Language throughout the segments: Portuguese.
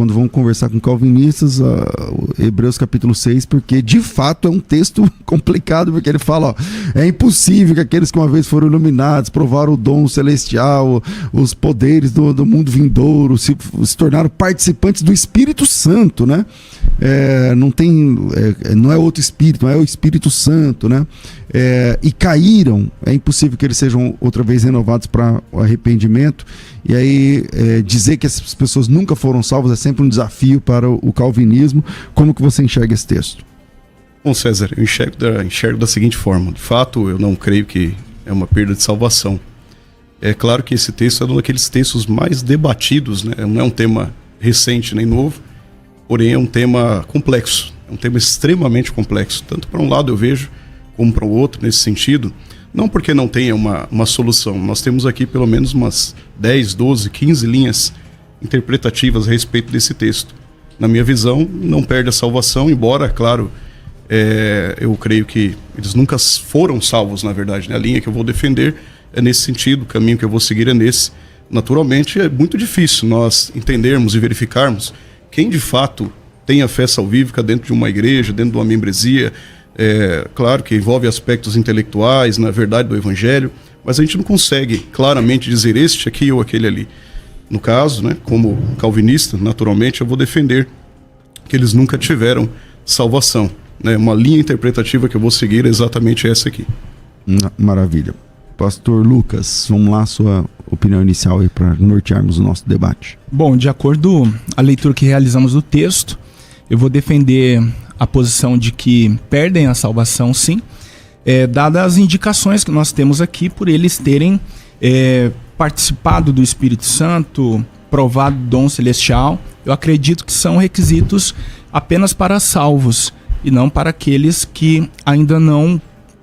quando vão conversar com calvinistas, Hebreus capítulo 6, porque de fato é um texto complicado, porque ele fala, é impossível que aqueles que uma vez foram iluminados, provaram o dom celestial, os poderes do mundo vindouro, se tornaram participantes do Espírito Santo, né? Não é outro Espírito, não é o Espírito Santo, né? E caíram, é impossível que eles sejam outra vez renovados para o arrependimento. E aí dizer que essas pessoas nunca foram salvas é sempre um desafio para o calvinismo. Como que você enxerga esse texto? Bom, César, eu enxergo da seguinte forma. De fato, eu não creio que é uma perda de salvação. É claro que esse texto é um daqueles textos mais debatidos, né? Não é um tema recente nem novo, porém é um tema complexo, é um tema extremamente complexo. Tanto para um lado eu vejo, como para o outro, nesse sentido. Não porque não tenha uma solução. Nós temos aqui pelo menos umas 10, 12, 15 linhas interpretativas a respeito desse texto. Na minha visão, não perde a salvação, embora, claro, eu creio que eles nunca foram salvos, na verdade, né? A linha que eu vou defender é nesse sentido, o caminho que eu vou seguir é nesse. Naturalmente, é muito difícil nós entendermos e verificarmos quem de fato tem a fé salvífica dentro de uma igreja, dentro de uma membresia. Claro que envolve aspectos intelectuais, na verdade do Evangelho, mas a gente não consegue claramente dizer este aqui ou aquele ali. No caso, né, como calvinista, naturalmente eu vou defender que eles nunca tiveram salvação, né? Uma linha interpretativa que eu vou seguir é exatamente essa aqui. Maravilha. Pastor Lucas, vamos lá, sua opinião inicial aí para nortearmos o nosso debate. Bom, de acordo com a leitura que realizamos do texto, eu vou defender a posição de que perdem a salvação, sim, dadas as indicações que nós temos aqui por eles terem participado do Espírito Santo, provado o dom celestial. Eu acredito que são requisitos apenas para salvos e não para aqueles que ainda não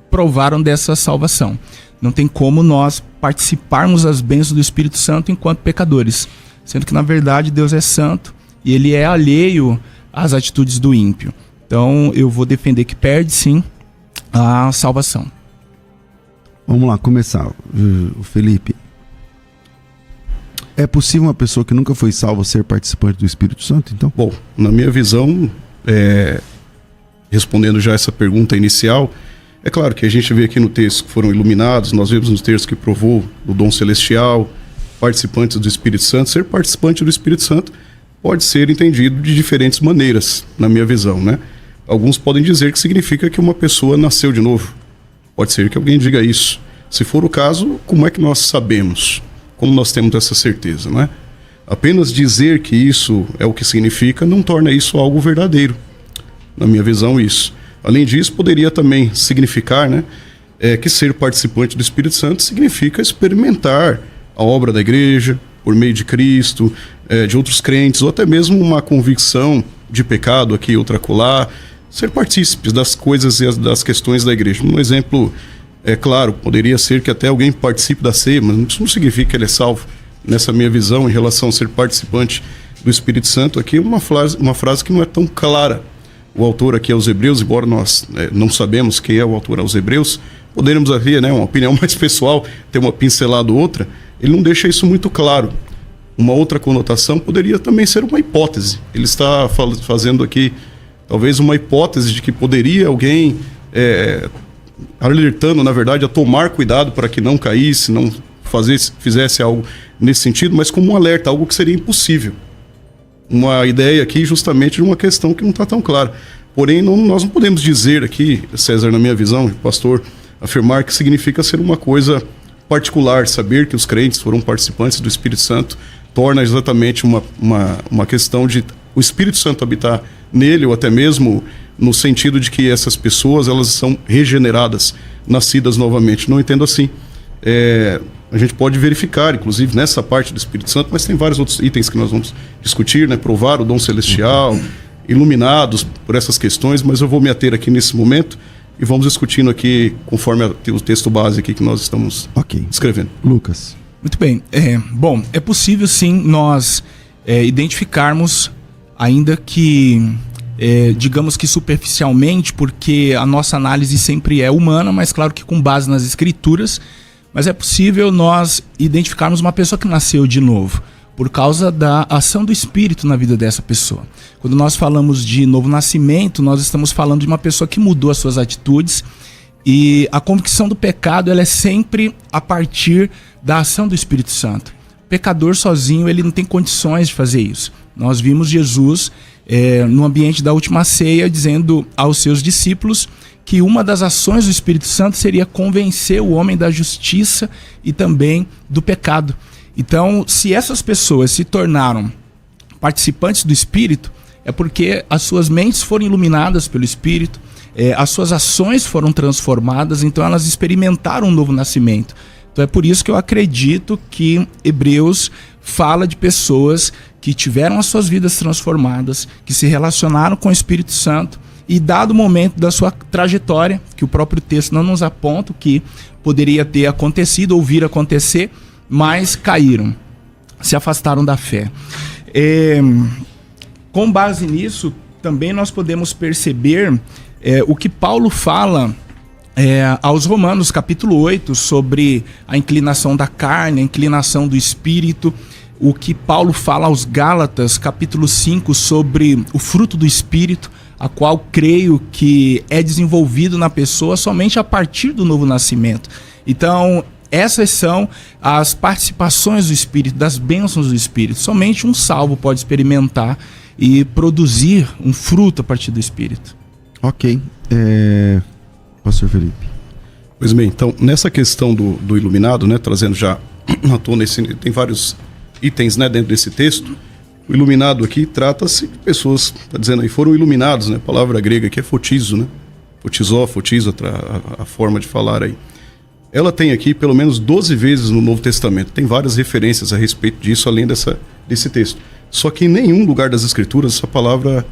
provaram dessa salvação. Não tem como nós participarmos das bênçãos do Espírito Santo enquanto pecadores, sendo que na verdade Deus é santo e ele é alheio às atitudes do ímpio. Então eu vou defender que perde sim a salvação. Vamos lá, começar. O Felipe. É possível uma pessoa que nunca foi salva ser participante do Espírito Santo, então? Bom, na minha visão, respondendo já essa pergunta inicial, é claro que a gente vê aqui no texto que foram iluminados, nós vemos no texto que provou o dom celestial, participantes do Espírito Santo. Ser participante do Espírito Santo pode ser entendido de diferentes maneiras, na minha visão, né? Alguns podem dizer que significa que uma pessoa nasceu de novo. Pode ser que alguém diga isso. Se for o caso, como é que nós sabemos? Como nós temos essa certeza, né? Apenas dizer que isso é o que significa não torna isso algo verdadeiro. Na minha visão, isso. Além disso, poderia também significar, né, que ser participante do Espírito Santo significa experimentar a obra da igreja, por meio de Cristo, de outros crentes, ou até mesmo uma convicção de pecado aqui, outra acolá, ser partícipes das coisas e das questões da igreja. Um exemplo, claro, poderia ser que até alguém participe da ceia, mas isso não significa que ele é salvo. Nessa minha visão, em relação a ser participante do Espírito Santo, aqui é uma frase que não é tão clara. O autor aqui é os Hebreus, embora nós não sabemos quem é o autor aos Hebreus, poderíamos haver, né, uma opinião mais pessoal, ter uma pincelada ou outra, ele não deixa isso muito claro. Uma outra conotação poderia também ser uma hipótese. Ele está fazendo aqui, talvez, uma hipótese de que poderia alguém, alertando, na verdade, a tomar cuidado para que não caísse, não fizesse algo nesse sentido, mas como um alerta, algo que seria impossível. Uma ideia aqui justamente de uma questão que não está tão clara. Porém, nós não podemos dizer aqui, César, na minha visão, pastor, afirmar que significa ser uma coisa particular. Saber que os crentes foram participantes do Espírito Santo torna exatamente uma questão de o Espírito Santo habitar nele, ou até mesmo no sentido de que essas pessoas elas são regeneradas, nascidas novamente. Não entendo assim. A gente pode verificar, inclusive, nessa parte do Espírito Santo, mas tem vários outros itens que nós vamos discutir, né? Provar o dom celestial, iluminados por essas questões, mas eu vou me ater aqui nesse momento e vamos discutindo aqui conforme o texto base aqui que nós estamos escrevendo. Lucas. Muito bem. Bom, é possível sim nós identificarmos, ainda que, digamos que superficialmente, porque a nossa análise sempre é humana, mas claro que com base nas Escrituras. Mas é possível nós identificarmos uma pessoa que nasceu de novo. por causa da ação do Espírito na vida dessa pessoa. Quando nós falamos de novo nascimento, nós estamos falando de uma pessoa que mudou as suas atitudes, e a convicção do pecado ela é sempre a partir da ação do Espírito Santo. O pecador sozinho ele não tem condições de fazer isso. Nós vimos Jesus no ambiente da última ceia dizendo aos seus discípulos que uma das ações do Espírito Santo seria convencer o homem da justiça e também do pecado. Então, se essas pessoas se tornaram participantes do Espírito, é porque as suas mentes foram iluminadas pelo Espírito, as suas ações foram transformadas, então elas experimentaram um novo nascimento. Então é por isso que eu acredito que Hebreus fala de pessoas que tiveram as suas vidas transformadas, que se relacionaram com o Espírito Santo, e dado o momento da sua trajetória, que o próprio texto não nos aponta, que poderia ter acontecido ou vir a acontecer, mas caíram, se afastaram da fé. Com base nisso, também nós podemos perceber o que Paulo fala aos Romanos, capítulo 8, sobre a inclinação da carne, a inclinação do espírito. O que Paulo fala aos Gálatas, capítulo 5, sobre o fruto do espírito, a qual creio que é desenvolvido na pessoa somente a partir do novo nascimento. Então, essas são as participações do Espírito, das bênçãos do Espírito. Somente um salvo pode experimentar e produzir um fruto a partir do Espírito. Ok. Pastor Felipe. Pois bem, então, nessa questão do iluminado, né, trazendo já à tona, tem vários itens, né, dentro desse texto. O iluminado aqui trata-se de pessoas, está dizendo aí, foram iluminados, né? A palavra grega aqui é fotizo, né? Fotizo, a forma de falar aí. Ela tem aqui pelo menos 12 vezes no Novo Testamento. Tem várias referências a respeito disso, além desse texto. Só que em nenhum lugar das Escrituras essa palavra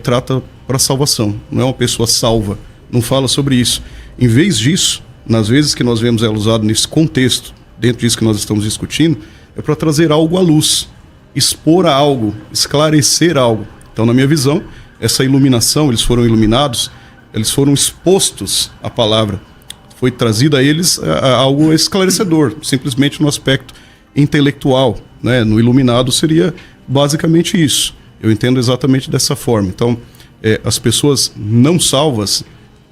trata para salvação. Não é uma pessoa salva. Não fala sobre isso. Em vez disso, nas vezes que nós vemos ela usada nesse contexto, dentro disso que nós estamos discutindo, é para trazer algo à luz, expor a algo, esclarecer algo. Então, na minha visão, essa iluminação, eles foram iluminados, eles foram expostos à palavra. Foi trazido a eles algo esclarecedor, simplesmente no aspecto intelectual, né? No iluminado seria basicamente isso. Eu entendo exatamente dessa forma. Então, as pessoas não salvas,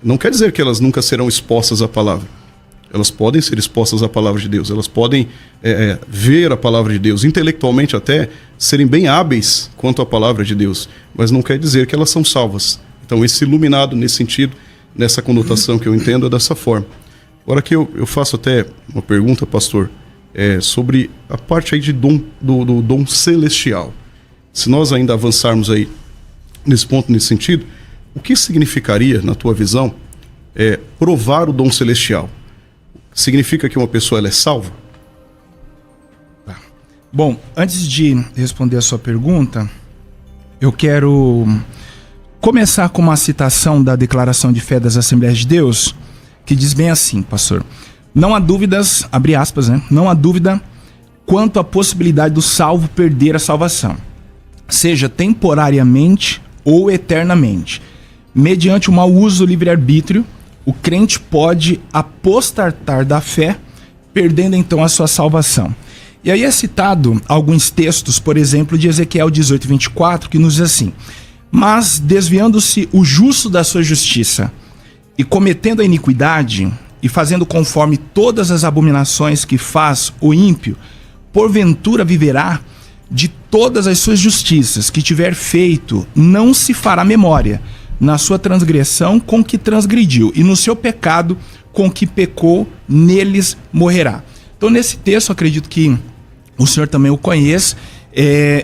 não quer dizer que elas nunca serão expostas à palavra. Elas podem ser expostas à palavra de Deus, elas podem ver a palavra de Deus, intelectualmente até serem bem hábeis quanto à palavra de Deus, mas não quer dizer que elas são salvas. Então, esse iluminado nesse sentido, nessa conotação que eu entendo, é dessa forma. Agora que eu faço até uma pergunta, pastor, sobre a parte aí do dom celestial. Se nós ainda avançarmos aí nesse ponto, nesse sentido, o que significaria, na tua visão, provar o dom celestial? Significa que uma pessoa ela é salva? Tá. Bom, antes de responder a sua pergunta, eu quero começar com uma citação da Declaração de Fé das Assembleias de Deus, que diz bem assim, pastor: não há dúvidas, abre aspas, né? Não há dúvida quanto à possibilidade do salvo perder a salvação, seja temporariamente ou eternamente. Mediante o mau uso do livre-arbítrio, o crente pode apostatar da fé, perdendo então a sua salvação. E aí é citado alguns textos, por exemplo, de Ezequiel 18:24, que nos diz assim: mas desviando-se o justo da sua justiça e cometendo a iniquidade e fazendo conforme todas as abominações que faz o ímpio, porventura viverá. De todas as suas justiças que tiver feito, não se fará memória, na sua transgressão com que transgrediu, e no seu pecado com que pecou, neles morrerá. Então, nesse texto, acredito que o senhor também o conhece,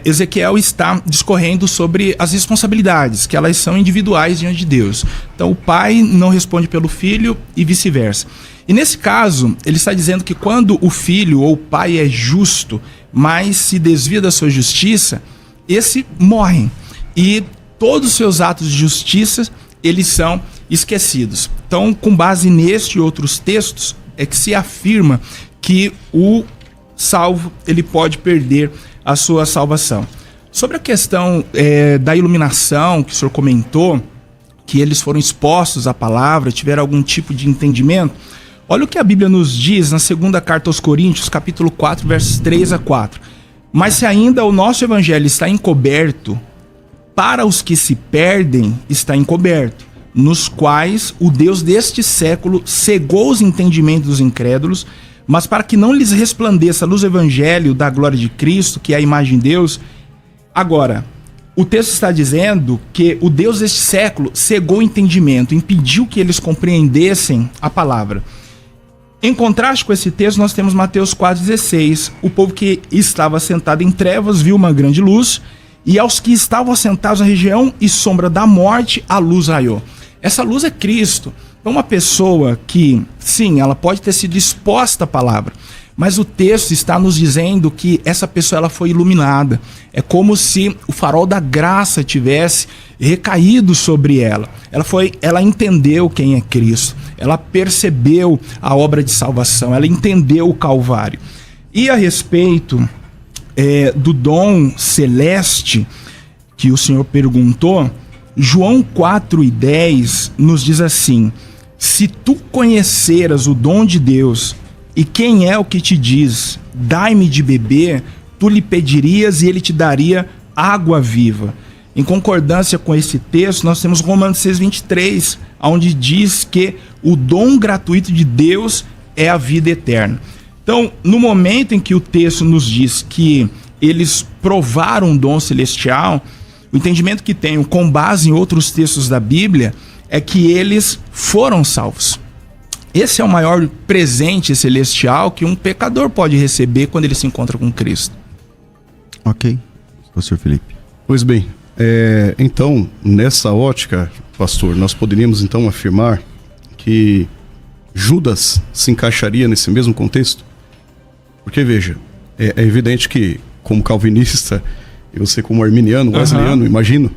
Ezequiel está discorrendo sobre as responsabilidades, que elas são individuais diante de Deus. Então, o pai não responde pelo filho e vice-versa. E nesse caso, ele está dizendo que quando o filho ou o pai é justo, mas se desvia da sua justiça, esse morre. E todos os seus atos de justiça, eles são esquecidos. Então, com base neste e outros textos, é que se afirma que o salvo, ele pode perder a sua salvação. Sobre a questão da iluminação, que o senhor comentou, que eles foram expostos à palavra, tiveram algum tipo de entendimento, olha o que a Bíblia nos diz na segunda carta aos Coríntios, capítulo 4, versos 3 a 4. Mas se ainda o nosso evangelho está encoberto, para os que se perdem está encoberto, nos quais o Deus deste século cegou os entendimentos dos incrédulos, mas para que não lhes resplandeça a luz do evangelho da glória de Cristo, que é a imagem de Deus. Agora, o texto está dizendo que o Deus deste século cegou o entendimento, impediu que eles compreendessem a palavra. Em contraste com esse texto, nós temos Mateus 4,16. O povo que estava sentado em trevas viu uma grande luz, e aos que estavam assentados na região e sombra da morte, a luz raiou. Essa luz é Cristo. Então, uma pessoa que, sim, ela pode ter sido exposta à palavra, mas o texto está nos dizendo que essa pessoa ela foi iluminada. É como se o farol da graça tivesse recaído sobre ela. Ela entendeu quem é Cristo. Ela percebeu a obra de salvação. Ela entendeu o Calvário. E a respeito do dom celeste que o Senhor perguntou, João 4,10 nos diz assim: se tu conheceras o dom de Deus e quem é o que te diz, dai-me de beber, tu lhe pedirias e ele te daria água viva. Em concordância com esse texto, nós temos Romanos 6,23, onde diz que o dom gratuito de Deus é a vida eterna. Então, no momento em que o texto nos diz que eles provaram um dom celestial, o entendimento que tenho com base em outros textos da Bíblia é que eles foram salvos. Esse é o maior presente celestial que um pecador pode receber quando ele se encontra com Cristo. Ok, pastor Felipe. Pois bem, então, nessa ótica, pastor, nós poderíamos então afirmar que Judas se encaixaria nesse mesmo contexto? Porque, veja, é evidente que, como calvinista, e você como arminiano, wesleyano, imagino,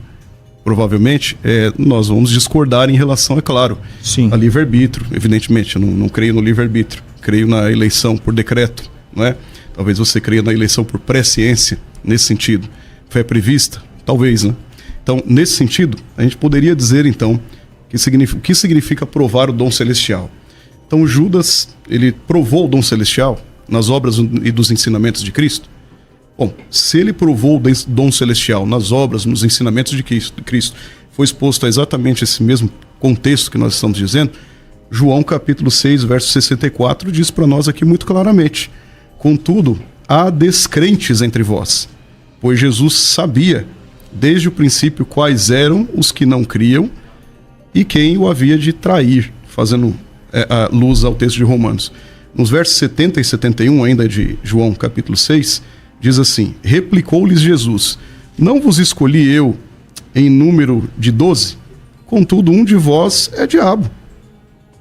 provavelmente, nós vamos discordar em relação, é claro, sim, a livre-arbítrio, evidentemente. Eu não creio no livre-arbítrio, creio na eleição por decreto, não é? Talvez você creia na eleição por presciência, nesse sentido. Fé prevista? Talvez, né? Então, nesse sentido, a gente poderia dizer, então, o que significa provar o dom celestial. Então, Judas, ele provou o dom celestial nas obras e dos ensinamentos de Cristo? Bom, se ele provou o dom celestial nas obras, nos ensinamentos de Cristo, foi exposto a exatamente esse mesmo contexto que nós estamos dizendo, João capítulo 6, verso 64, diz para nós aqui muito claramente: contudo, há descrentes entre vós, pois Jesus sabia desde o princípio quais eram os que não criam e quem o havia de trair, fazendo a luz ao texto de Romanos. Nos versos 70 e 71, ainda de João capítulo 6, diz assim: replicou-lhes Jesus: não vos escolhi eu em número de 12? Contudo, um de vós é diabo.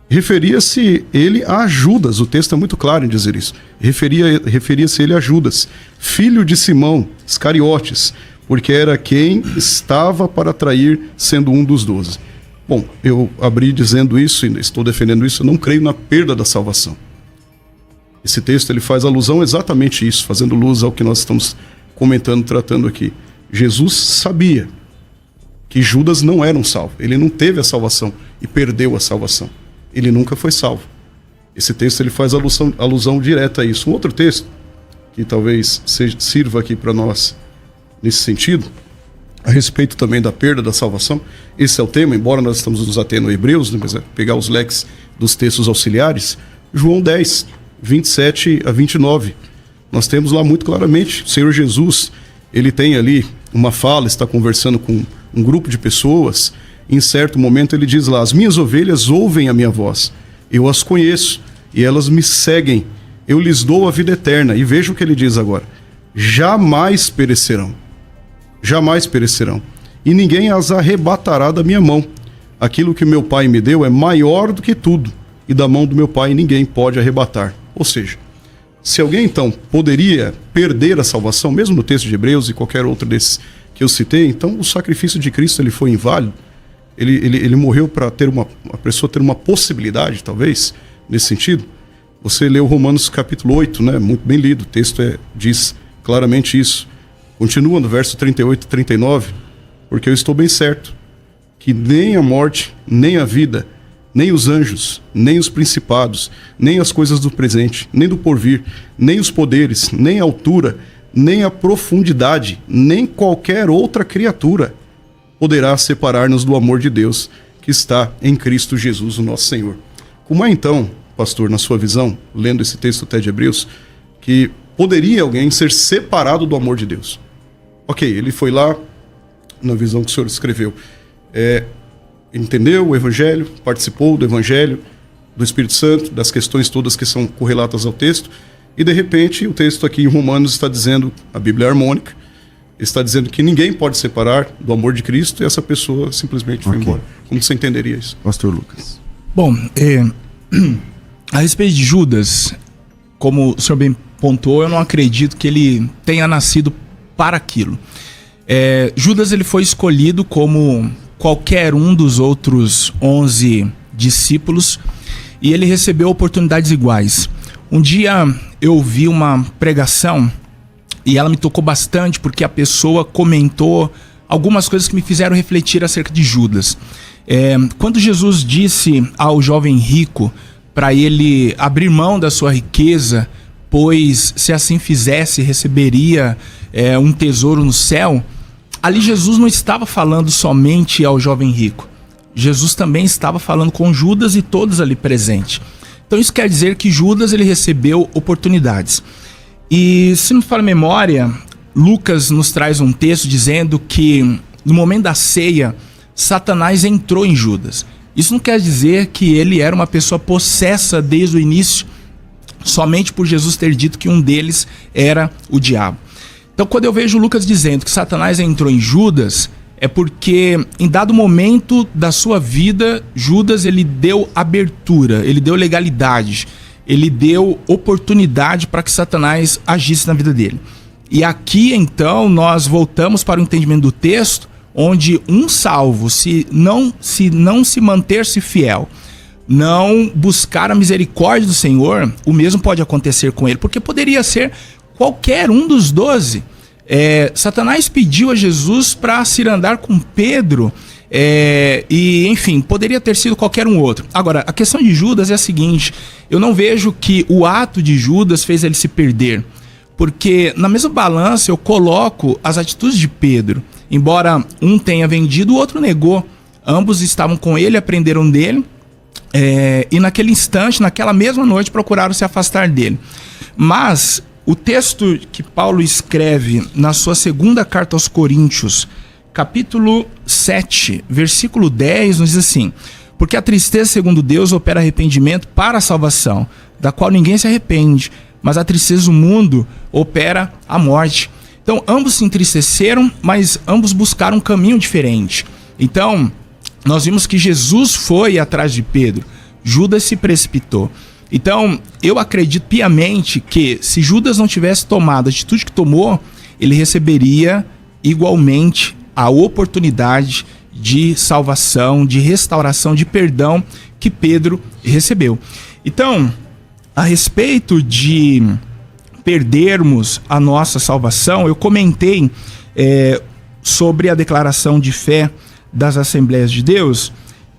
Referia-se ele a Judas, o texto é muito claro em dizer isso. Referia-se ele a Judas, filho de Simão, Iscariotes, porque era quem estava para trair, sendo um dos 12. Bom, eu abri dizendo isso e estou defendendo isso, eu não creio na perda da salvação. Esse texto ele faz alusão exatamente a isso, fazendo luz ao que nós estamos comentando, tratando aqui. Jesus sabia que Judas não era um salvo. Ele não teve a salvação e perdeu a salvação. Ele nunca foi salvo. Esse texto ele faz alusão direta a isso. Um outro texto, que talvez sirva aqui para nós nesse sentido, a respeito também da perda da salvação. Esse é o tema, embora nós estamos nos atendo a Hebreus, né, mas pegar os leques dos textos auxiliares. João 10, 27 a 29. Nós temos lá muito claramente, o Senhor Jesus, ele tem ali uma fala, está conversando com um grupo de pessoas, em certo momento ele diz lá: as minhas ovelhas ouvem a minha voz, eu as conheço e elas me seguem, eu lhes dou a vida eterna. E veja o que ele diz agora: jamais perecerão, e ninguém as arrebatará da minha mão. Aquilo que meu Pai me deu é maior do que tudo, e da mão do meu Pai ninguém pode arrebatar. Ou seja, se alguém então poderia perder a salvação, mesmo no texto de Hebreus e qualquer outro desses que eu citei, então o sacrifício de Cristo ele foi inválido. Ele morreu para ter a pessoa ter uma possibilidade, talvez, nesse sentido. Você leu Romanos capítulo 8, né? Muito bem lido, o texto diz claramente isso. Continua no verso 38 e 39, porque eu estou bem certo que nem a morte, nem a vida, nem os anjos, nem os principados, nem as coisas do presente, nem do porvir, nem os poderes, nem a altura, nem a profundidade, nem qualquer outra criatura poderá separar-nos do amor de Deus que está em Cristo Jesus, o nosso Senhor. Como é então, pastor, na sua visão, lendo esse texto até de Hebreus, que poderia alguém ser separado do amor de Deus? Ok, ele foi lá, na visão que o senhor escreveu, entendeu o Evangelho, participou do Evangelho, do Espírito Santo, das questões todas que são correlatas ao texto, e de repente o texto aqui em Romanos está dizendo, a Bíblia é harmônica, está dizendo que ninguém pode separar do amor de Cristo e essa pessoa simplesmente foi embora. Como você entenderia isso? Pastor Lucas. Bom, a respeito de Judas, como o senhor bem pontuou, eu não acredito que ele tenha nascido para aquilo. Judas ele foi escolhido como qualquer um dos outros 11 discípulos e ele recebeu oportunidades iguais. Um dia eu ouvi uma pregação e ela me tocou bastante porque a pessoa comentou algumas coisas que me fizeram refletir acerca de Judas. Quando Jesus disse ao jovem rico para ele abrir mão da sua riqueza, pois se assim fizesse receberia um tesouro no céu, ali Jesus não estava falando somente ao jovem rico. Jesus também estava falando com Judas e todos ali presentes. Então isso quer dizer que Judas ele recebeu oportunidades. E se não me falha a memória, Lucas nos traz um texto dizendo que no momento da ceia, Satanás entrou em Judas. Isso não quer dizer que ele era uma pessoa possessa desde o início, somente por Jesus ter dito que um deles era o diabo. Então quando eu vejo Lucas dizendo que Satanás entrou em Judas, é porque em dado momento da sua vida, Judas ele deu abertura, ele deu legalidade, ele deu oportunidade para que Satanás agisse na vida dele. E aqui então nós voltamos para o entendimento do texto, onde um salvo, se não se manter-se fiel, não buscar a misericórdia do Senhor, o mesmo pode acontecer com ele, porque poderia ser qualquer um dos 12. Satanás pediu a Jesus para se andar com Pedro, e enfim, poderia ter sido qualquer um outro. Agora, a questão de Judas é a seguinte: eu não vejo que o ato de Judas fez ele se perder, porque na mesma balança eu coloco as atitudes de Pedro. Embora um tenha vendido, o outro negou. Ambos estavam com ele, aprenderam dele, e naquele instante, naquela mesma noite, procuraram se afastar dele. Mas o texto que Paulo escreve na sua segunda carta aos Coríntios, capítulo 7, versículo 10, nos diz assim: porque a tristeza, segundo Deus, opera arrependimento para a salvação, da qual ninguém se arrepende, mas a tristeza do mundo opera a morte. Então, ambos se entristeceram, mas ambos buscaram um caminho diferente. Então, nós vimos que Jesus foi atrás de Pedro, Judas se precipitou. Então, eu acredito piamente que se Judas não tivesse tomado a atitude que tomou, ele receberia igualmente a oportunidade de salvação, de restauração, de perdão que Pedro recebeu. Então, a respeito de perdermos a nossa salvação, eu comentei sobre a declaração de fé das Assembleias de Deus,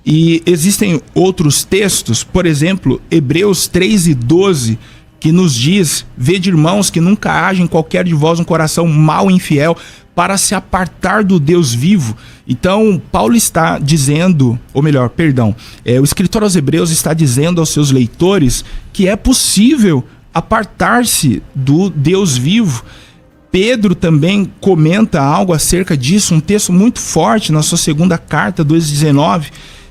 e existem outros textos, por exemplo, Hebreus 3:12, que nos diz: vede, irmãos, que nunca haja em qualquer de vós um coração mau e infiel, para se apartar do Deus vivo. Então, Paulo está dizendo, ou melhor, perdão, o escritor aos Hebreus está dizendo aos seus leitores que é possível apartar-se do Deus vivo. Pedro também comenta algo acerca disso, um texto muito forte na sua segunda carta, 2:19,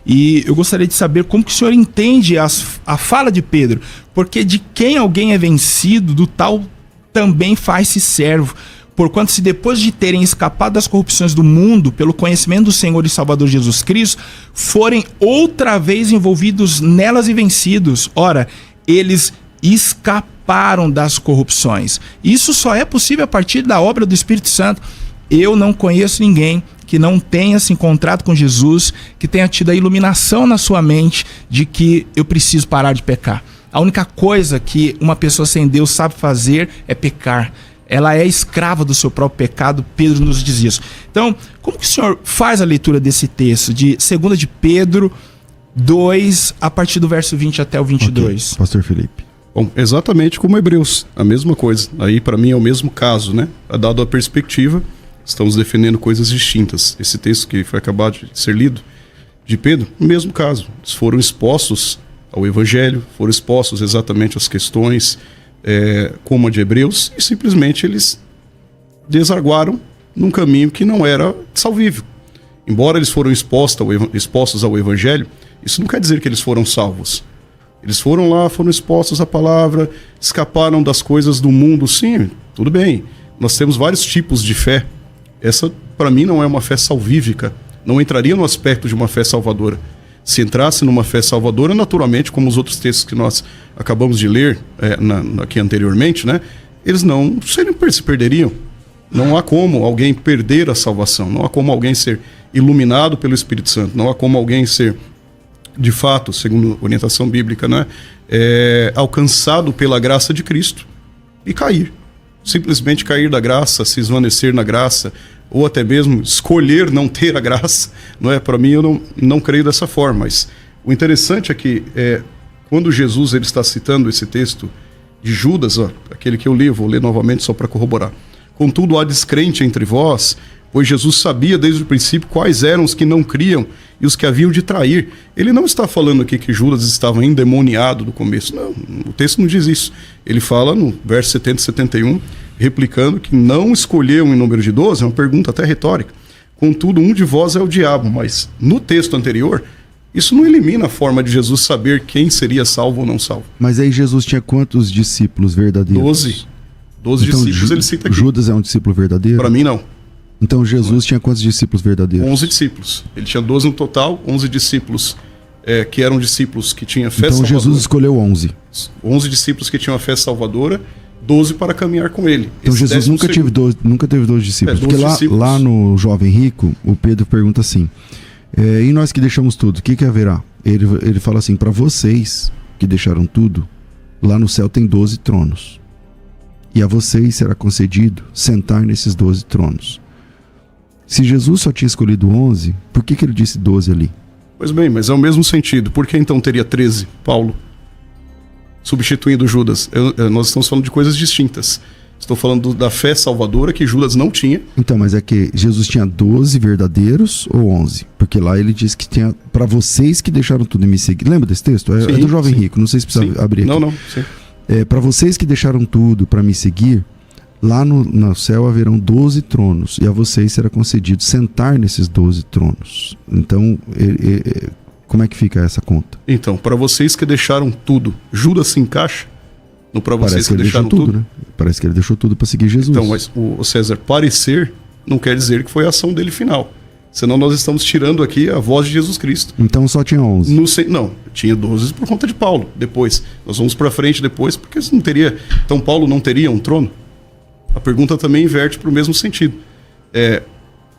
e eu gostaria de saber como que o senhor entende a fala de Pedro, porque de quem alguém é vencido, do tal também faz-se servo. Porquanto se depois de terem escapado das corrupções do mundo, pelo conhecimento do Senhor e Salvador Jesus Cristo, forem outra vez envolvidos nelas e vencidos, ora, eles escaparam das corrupções. Isso só é possível a partir da obra do Espírito Santo. Eu não conheço ninguém que não tenha se encontrado com Jesus, que tenha tido a iluminação na sua mente de que eu preciso parar de pecar. A única coisa que uma pessoa sem Deus sabe fazer é pecar. Ela é escrava do seu próprio pecado, Pedro nos diz isso. Então, como que o senhor faz a leitura desse texto, de 2 de Pedro 2, a partir do verso 20 até o 22? Okay. Pastor Felipe. Bom, exatamente como Hebreus, a mesma coisa. Aí, para mim, é o mesmo caso, né? Dado a perspectiva, estamos defendendo coisas distintas. Esse texto que foi acabado de ser lido, de Pedro, o mesmo caso. Eles foram expostos ao Evangelho, foram expostos exatamente às questões como a de Hebreus, e simplesmente eles desaguaram num caminho que não era salvível. Embora eles foram expostos ao Evangelho, isso não quer dizer que eles foram salvos. Eles foram lá, foram expostos à palavra, escaparam das coisas do mundo, sim, tudo bem. Nós temos vários tipos de fé. Essa, para mim, não é uma fé salvífica. Não entraria no aspecto de uma fé salvadora. Se entrasse numa fé salvadora, naturalmente, como os outros textos que nós acabamos de ler aqui anteriormente, né, eles não se perderiam. Não há como alguém perder a salvação. Não há como alguém ser iluminado pelo Espírito Santo. Não há como alguém ser, de fato, segundo a orientação bíblica, né, alcançado pela graça de Cristo e cair. Simplesmente cair da graça, se esvanecer na graça, ou até mesmo escolher não ter a graça. Não é? Para mim, eu não creio dessa forma. Mas o interessante é que quando Jesus ele está citando esse texto de Judas, aquele que eu li, vou ler novamente só para corroborar. Contudo, há descrente entre vós, pois Jesus sabia desde o princípio quais eram os que não criam e os que haviam de trair. Ele não está falando aqui que Judas estava endemoniado do começo. Não, o texto não diz isso. Ele fala no verso 70 e 71, replicando que não escolheu em número de 12, é uma pergunta até retórica. Contudo, um de vós é o diabo. Mas no texto anterior, isso não elimina a forma de Jesus saber quem seria salvo ou não salvo. Mas aí Jesus tinha quantos discípulos verdadeiros? 12 então, discípulos ele cita aqui. Judas é um discípulo verdadeiro? Para mim, não. Então Jesus tinha quantos discípulos verdadeiros? 11 discípulos. Ele tinha 12 no total, 11 discípulos que eram discípulos que tinham fé salvadora. Então Jesus escolheu 11. 11 discípulos que tinham a fé salvadora, 12 para caminhar com ele. Então Jesus nunca teve 12 discípulos. 12 porque discípulos. Lá no Jovem Rico, o Pedro pergunta assim, e nós que deixamos tudo, o que haverá? Ele fala assim, para vocês que deixaram tudo, lá no céu tem 12 tronos. E a vocês será concedido sentar nesses 12 tronos. Se Jesus só tinha escolhido 11, por que ele disse 12 ali? Pois bem, mas é o mesmo sentido. Por que então teria 13, Paulo, substituindo Judas? Nós estamos falando de coisas distintas. Estou falando da fé salvadora que Judas não tinha. Então, mas é que Jesus tinha 12 verdadeiros ou 11? Porque lá ele diz que tinha para vocês que deixaram tudo e me seguir. Lembra desse texto? É do Jovem Rico, não sei se precisa abrir aqui. Não, sim. Para vocês que deixaram tudo para me seguir, lá no céu haverão 12 tronos, e a vocês será concedido sentar nesses 12 tronos. Então, como é que fica essa conta? Então, para vocês que deixaram tudo, Judas se encaixa no para vocês que deixaram tudo? Né? Parece que ele deixou tudo para seguir Jesus. Então, mas o César, parecer não quer dizer que foi a ação dele final. Senão nós estamos tirando aqui a voz de Jesus Cristo. Então só tinha 11? Não, tinha 12 por conta de Paulo. Depois, nós vamos para frente depois, porque não teria... Então Paulo não teria um trono? A pergunta também inverte para o mesmo sentido.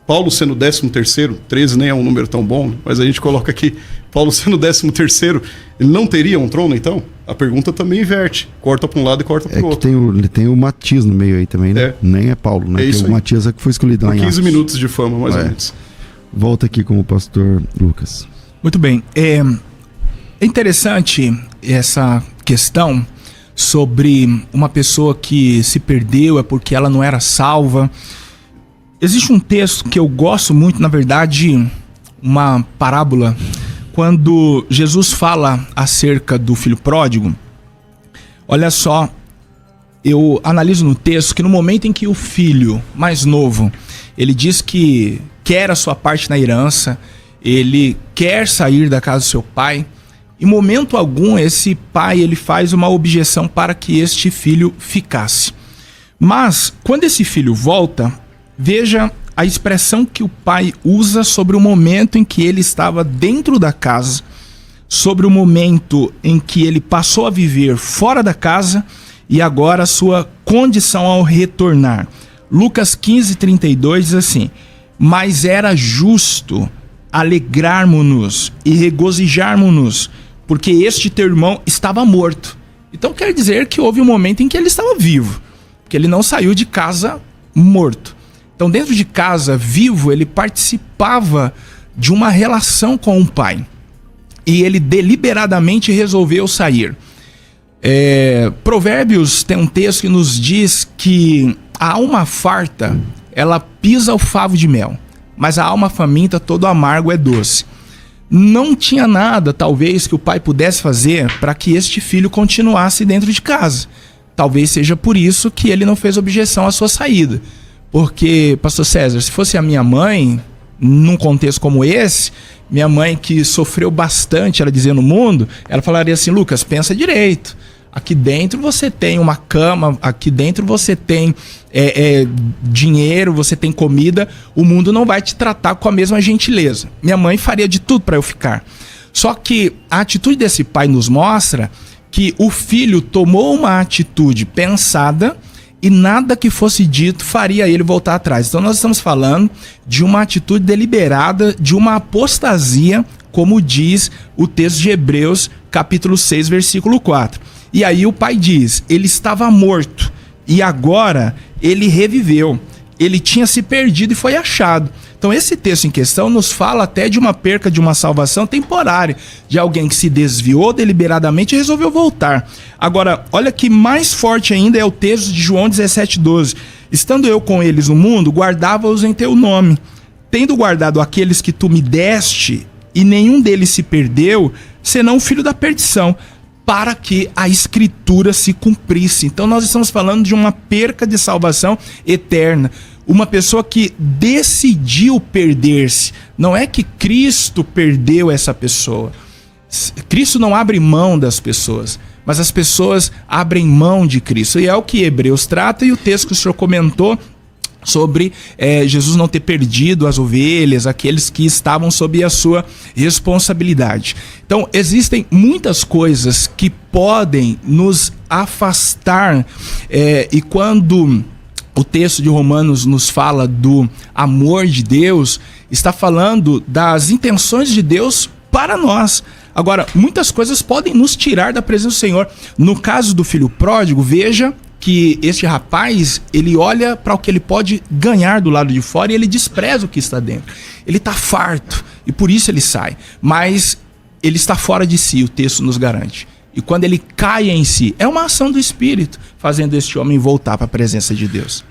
Paulo sendo 13º, 13 nem é um número tão bom, mas a gente coloca aqui, Paulo sendo 13º, ele não teria um trono então? A pergunta também inverte, corta para um lado e corta para o outro. Ele tem o Matias no meio aí também, né? Nem é Paulo, né? Isso o Matias é que foi escolhido lá em 15 minutos de fama, mais ou menos. Volta aqui com o pastor Lucas. Muito bem. É interessante essa questão sobre uma pessoa que se perdeu, é porque ela não era salva. Existe um texto que eu gosto muito, na verdade, uma parábola, quando Jesus fala acerca do filho pródigo. Olha só, eu analiso no texto que no momento em que o filho mais novo, ele diz que quer a sua parte na herança, ele quer sair da casa do seu pai, em momento algum esse pai ele faz uma objeção para que este filho ficasse. Mas quando esse filho volta, veja a expressão que o pai usa sobre o momento em que ele estava dentro da casa, sobre o momento em que ele passou a viver fora da casa e agora a sua condição ao retornar. Lucas 15:32 diz assim: mas era justo alegrarmos-nos e regozijarmos-nos, porque este teu irmão estava morto. Então quer dizer que houve um momento em que ele estava vivo, porque ele não saiu de casa morto. Então dentro de casa, vivo, ele participava de uma relação com o pai. E ele deliberadamente resolveu sair. Provérbios tem um texto que nos diz que a alma farta, ela pisa o favo de mel, mas a alma faminta, todo amargo é doce. Não tinha nada, talvez, que o pai pudesse fazer para que este filho continuasse dentro de casa. Talvez seja por isso que ele não fez objeção à sua saída. Porque, pastor César, se fosse a minha mãe, num contexto como esse, minha mãe que sofreu bastante, ela dizia, no mundo, ela falaria assim: Lucas, pensa direito. Aqui dentro você tem uma cama, aqui dentro você tem dinheiro, você tem comida, o mundo não vai te tratar com a mesma gentileza. Minha mãe faria de tudo para eu ficar. Só que a atitude desse pai nos mostra que o filho tomou uma atitude pensada e nada que fosse dito faria ele voltar atrás. Então nós estamos falando de uma atitude deliberada, de uma apostasia, como diz o texto de Hebreus, capítulo 6, versículo 4. E aí o pai diz, ele estava morto e agora ele reviveu. Ele tinha se perdido e foi achado. Então esse texto em questão nos fala até de uma perca de uma salvação temporária, de alguém que se desviou deliberadamente e resolveu voltar. Agora, olha que mais forte ainda é o texto de João 17,12. Estando eu com eles no mundo, guardava-os em teu nome. Tendo guardado aqueles que tu me deste, e nenhum deles se perdeu, senão o filho da perdição, para que a escritura se cumprisse. Então nós estamos falando de uma perca de salvação eterna. Uma pessoa que decidiu perder-se. Não é que Cristo perdeu essa pessoa. Cristo não abre mão das pessoas, mas as pessoas abrem mão de Cristo. E é o que Hebreus trata, e o texto que o senhor comentou sobre Jesus não ter perdido as ovelhas, aqueles que estavam sob a sua responsabilidade. Então, existem muitas coisas que podem nos afastar, e quando o texto de Romanos nos fala do amor de Deus, está falando das intenções de Deus para nós. Agora, muitas coisas podem nos tirar da presença do Senhor. No caso do filho pródigo, veja que este rapaz, ele olha para o que ele pode ganhar do lado de fora e ele despreza o que está dentro. Ele está farto e por isso ele sai. Mas ele está fora de si, o texto nos garante. E quando ele cai em si, é uma ação do Espírito, fazendo este homem voltar para a presença de Deus.